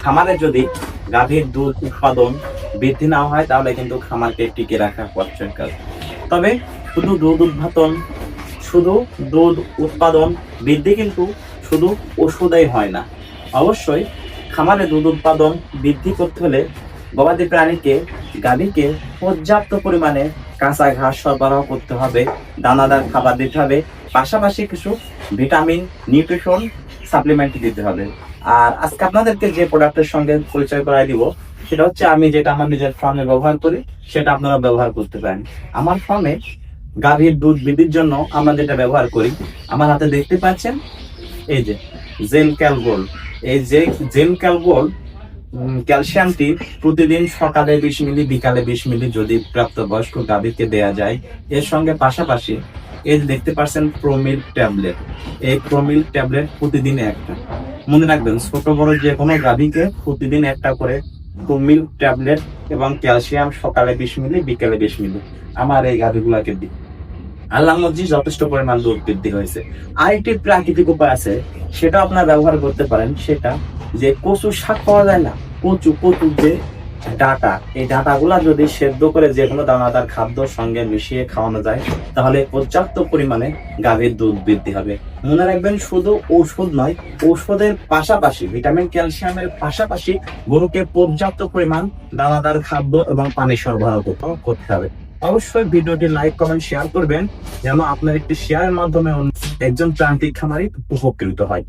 খামারে যদি গাভীর দুধ উৎপাদন বৃদ্ধি না হয় তাহলে কিন্তু খামারকে টিকে রাখা কষ্টকর। তবে শুধু দুধ উৎপাদন বৃদ্ধি কিন্তু শুধু ওষুধেই হয় না। অবশ্যই খামারে দুধ উৎপাদন বৃদ্ধি করতে হলে গবাদি প্রাণীকে গাভীকে পর্যাপ্ত পরিমাণে কাঁচা ঘাস সরবরাহ করতে হবে, দানাদার খাবার দিতে হবে, পাশাপাশি কিছু ভিটামিন নিউট্রিশন সাপ্লিমেন্ট দিতে হবে। আর আজকে আপনাদেরকে যে প্রোডাক্টের সঙ্গে পরিচয় করাই দিব সেটা হচ্ছে আমি যেটা আমার নিজের ফার্মে ব্যবহার করি সেটা আপনারা ব্যবহার করতে পারেন। আমার ফার্মে গাভীর দুধ বৃদ্ধির জন্য আমরা যেটা ব্যবহার করি, আমার হাতে দেখতে পাচ্ছেন এই যে জেনক্যাল গোল্ড। এই যে জেনক্যাল গোল্ড ক্যালসিয়ামটি প্রতিদিন সকালে 20 মিলি বিকালে 20 মিলি যদি প্রাপ্তবয়স্ক গাভীকে দেয়া যায়। এর সঙ্গে পাশাপাশি এই যে দেখতে পাচ্ছেন প্রোমিল ট্যাবলেট, এই প্রোমিল ট্যাবলেট প্রতিদিন একটা। মনে রাখবেন ছোট বড় যে কোনো গাভীকে প্রতিদিন একটা করে প্রোমিল ট্যাবলেট এবং ক্যালসিয়াম সকালে 20 মিলি বিকালে 20 মিলি আমার এই গাভীগুলাকে দিই। আল্লাহর মধ্যে যথেষ্ট পরিমাণ দুধ বৃদ্ধি হয়েছে। আরেকটি প্রাকৃতিক উপায় আছে, সেটা আপনারা ব্যবহার করতে পারেন। সেটা যে কচু শাক পাওয়া যায় না, কচুর যে ডাটা, এই ডাটাগুলা যদি সেদ্ধ করে যে কোনো দানাদার খাদ্যর সঙ্গে মিশিয়ে খাওয়ানো যায় তাহলে পর্যাপ্ত পরিমাণে গাভীর দুধ বৃদ্ধি হবে। মনে রাখবেন শুধু ঔষধ নয়, ঔষধের পাশাপাশি ভিটামিন ক্যালসিয়ামের পাশাপাশি গরুকে পর্যাপ্ত পরিমাণ দানাদার খাদ্য এবং পানি সরবরাহ করতে হবে। অবশ্যই ভিডিওটি লাইক কমেন্ট শেয়ার করবেন যেন আপনার একটি শেয়ারের মাধ্যমে একজন প্রান্তিক খামারি উপকৃত হয়।